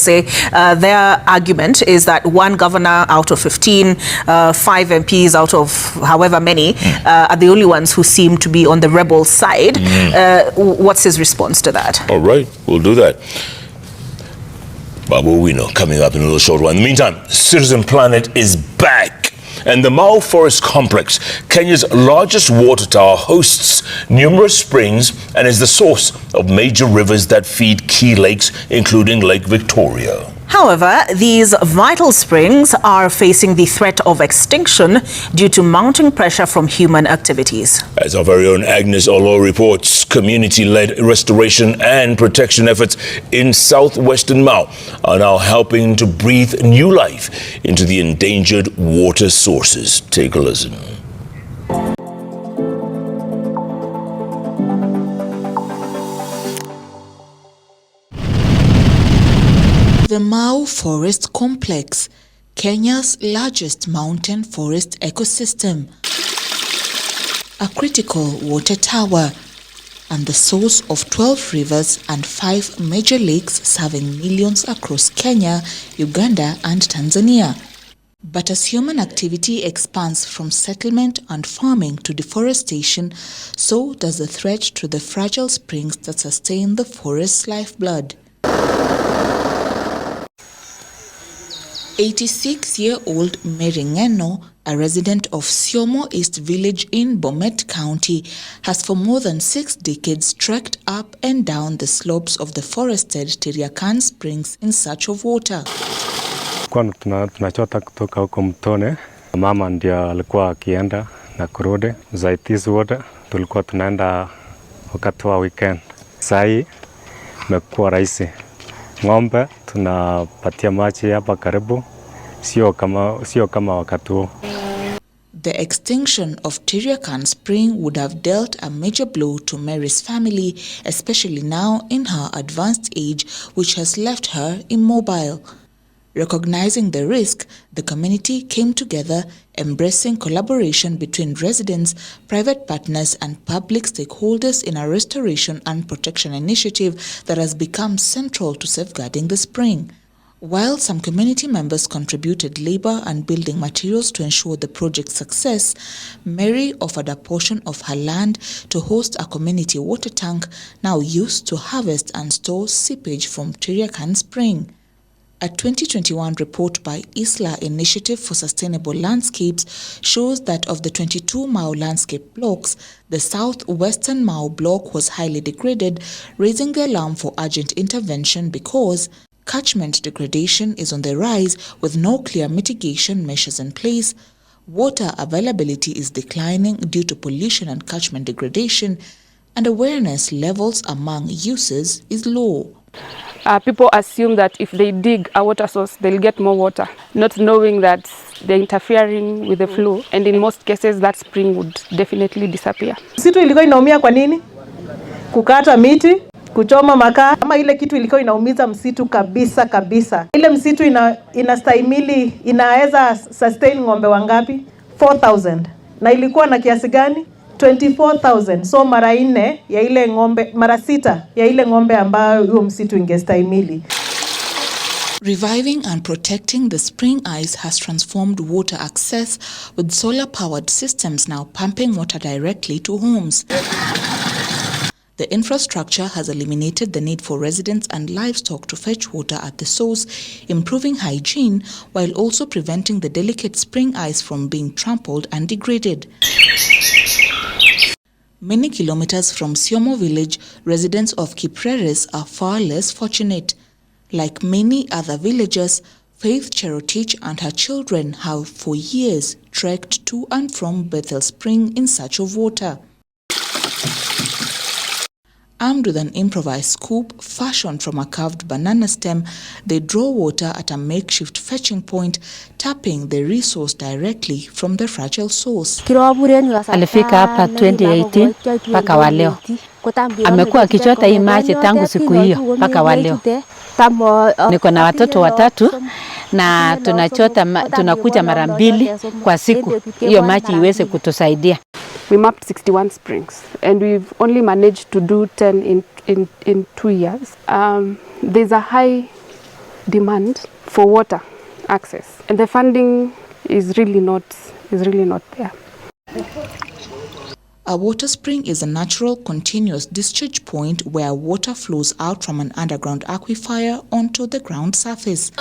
say their argument is that one governor out of 15, 5 MPs out of however many are the only ones who seem to be on the rebel side. What's his response to that? All right, we'll do that. Babu Wino coming up in a little short while. In the meantime, Citizen Planet is back. And the Mau Forest Complex, Kenya's largest water tower, hosts numerous springs and is the source of major rivers that feed key lakes, including Lake Victoria. However, these vital springs are facing the threat of extinction due to mounting pressure from human activities. As our very own Agnes Oloo reports, community-led restoration and protection efforts in southwestern Mau are now helping to breathe new life into the endangered water sources. Take a listen. The Mau Forest Complex, Kenya's largest mountain forest ecosystem, a critical water tower, and the source of 12 rivers and 5 major lakes serving millions across Kenya, Uganda, and Tanzania. But as human activity expands from settlement and farming to deforestation, so does the threat to the fragile springs that sustain the forest's lifeblood. 86-year-old Mary Ngeno, a resident of Siomo East Village in Bomet County, has for more than 6 decades trekked up and down the slopes of the forested Tiriakan Springs in search of water. Tunachota kutoka huko mtone. Mama ndio alikuwa akienda na kurudi. Za this water tulikuwa tunaenda wakati wa weekend. Sai imekuwa rahisi. Ng'ombe tunapatia maji hapa karibu, sio kama wakati huo. The extinction of Tiriakan Spring would have dealt a major blow to Mary's family, especially now in her advanced age, which has left her immobile. Recognizing the risk, the community came together, embracing collaboration between residents, private partners, and public stakeholders in a restoration and protection initiative that has become central to safeguarding the spring. While some community members contributed labor and building materials to ensure the project's success, Mary offered a portion of her land to host a community water tank now used to harvest and store seepage from Tiriakan Spring. A 2021 report by Isla Initiative for Sustainable Landscapes shows that of the 22 Mau landscape blocks, the southwestern Mau block was highly degraded, raising the alarm for urgent intervention because catchment degradation is on the rise with no clear mitigation measures in place. Water availability is declining due to pollution and catchment degradation, and awareness levels among users is low. People assume that if they dig a water source, they'll get more water, not knowing that they're interfering with the flow, and in most cases that spring would definitely disappear. Msitu ilikuwa inaumia kwa nini? Kukata miti, kuchoma makaa, ama ile kitu ilikuwa inaumiza msitu kabisa kabisa. Ile msitu inastahimili, inaweza sustain ng'ombe wangapi? 4,000. Na ilikuwa na kiasi gani? 24,000. So mara 4 ya ile ng'ombe, mara 6 ya ile ng'ombe ambayo huo msitu ingestahimili. Reviving and protecting the spring ice has transformed water access, with solar-powered systems now pumping water directly to homes. The infrastructure has eliminated the need for residents and livestock to fetch water at the source, improving hygiene while also preventing the delicate spring ice from being trampled and degraded. Many kilometers from Siomo village, residents of Kipreres are far less fortunate. Like many other villagers, Faith Cherotich and her children have for years trekked to and from Bethel Spring in search of water. Armed with an improvised scoop fashioned from a carved banana stem, they draw water at a makeshift fetching point, tapping the resource directly from the fragile source. Alifika hapa 2018 mpaka wa leo. Amekuwa akichota hii maji tangu siku hiyo mpaka wa leo. Niko na watoto 3 na tunakuja mara 2 kwa siku. Hiyo maji iweze kutusaidia. We mapped 61 springs and we've only managed to do 10 in 2 years. There's a high demand for water access, and the funding is really not there. A water spring is a natural continuous discharge point where water flows out from an underground aquifer onto the ground surface.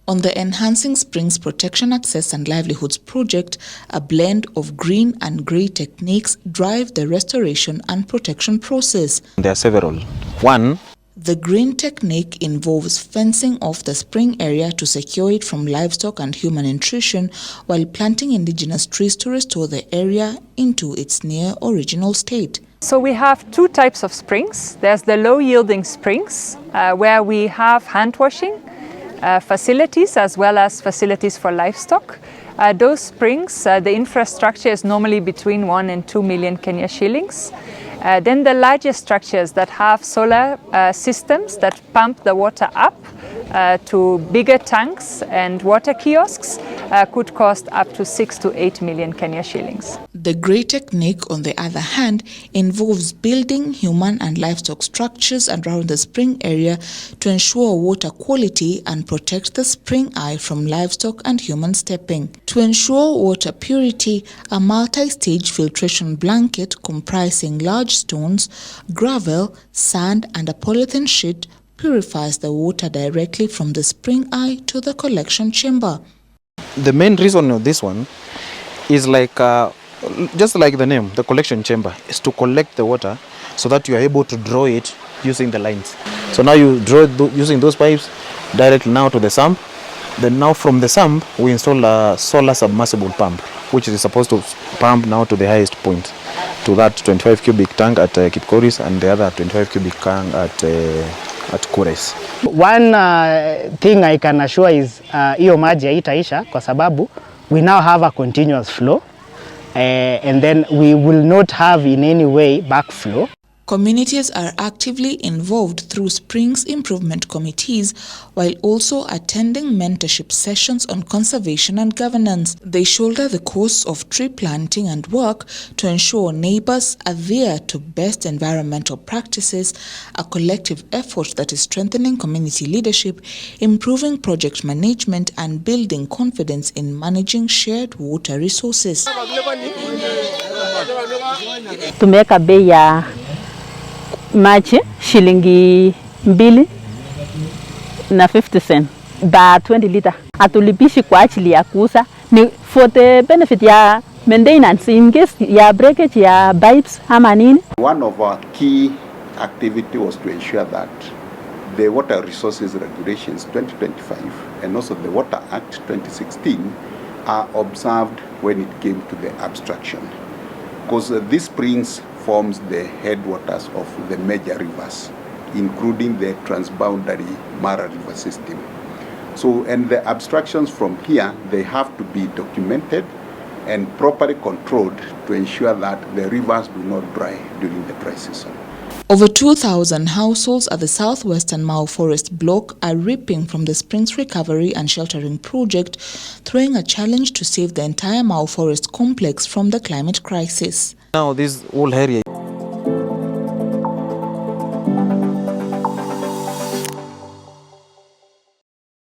On the Enhancing Springs Protection Access and Livelihoods project, a blend of green and grey techniques drive the restoration and protection process. There are several. One, the green technique involves fencing off the spring area to secure it from livestock and human intrusion, while planting indigenous trees to restore the area into its near original state. So we have two types of springs. There's the low-yielding springs, where we have hand-washing facilities as well as facilities for livestock. Those springs, the infrastructure is normally between 1 and 2 million Kenya shillings. Then the larger structures that have solar systems that pump the water up to bigger tanks and water kiosks could cost up to 6 to 8 million Kenya shillings. The grey technique, on the other hand, involves building human and livestock structures around the spring area to ensure water quality and protect the spring eye from livestock and human stepping. To ensure water purity, a multi-stage filtration blanket comprising large stones, gravel, sand and a polythene sheet purifies the water directly from the spring eye to the collection chamber. the main reason of this one is like just like the name, the collection chamber, is to collect the water so that you are able to draw it using the lines. So now you draw it using those pipes directly now to the sump. Then now from the sump we install a solar submersible pump, which is supposed to pump now to the highest point, to that 25 cubic tank at Kipkoris and the other 25 cubic tank at Kures. One thing I can assure is hiyo maji haitaisha kwa sababu we now have a continuous flow and then we will not have in any way backflow. Communities are actively involved through Springs Improvement Committees while also attending mentorship sessions on conservation and governance. They shoulder the costs of tree planting and work to ensure neighbors adhere to best environmental practices, a collective effort that is strengthening community leadership, improving project management and building confidence in managing shared water resources. Tumeweka bei ya maji shilingi 2 na 50 cents ba 20 liter. Atulipishi kwa ajili ya kuuza, ni for the benefit ya maintenance in case ya breakage ya pipes ama nini. One of our key activity was to ensure that the Water Resources Regulations 2025 and also the Water Act 2016 are observed when it came to the abstraction, because these springs forms the headwaters of the major rivers, including the transboundary Mara River system. So, and the abstractions from here, they have to be documented and properly controlled to ensure that the rivers do not dry during the dry season. Over 2,000 households at the southwestern Mau Forest block are reaping from the Springs Recovery and Sheltering Project, throwing a challenge to save the entire Mau Forest complex from the climate crisis. Now this whole area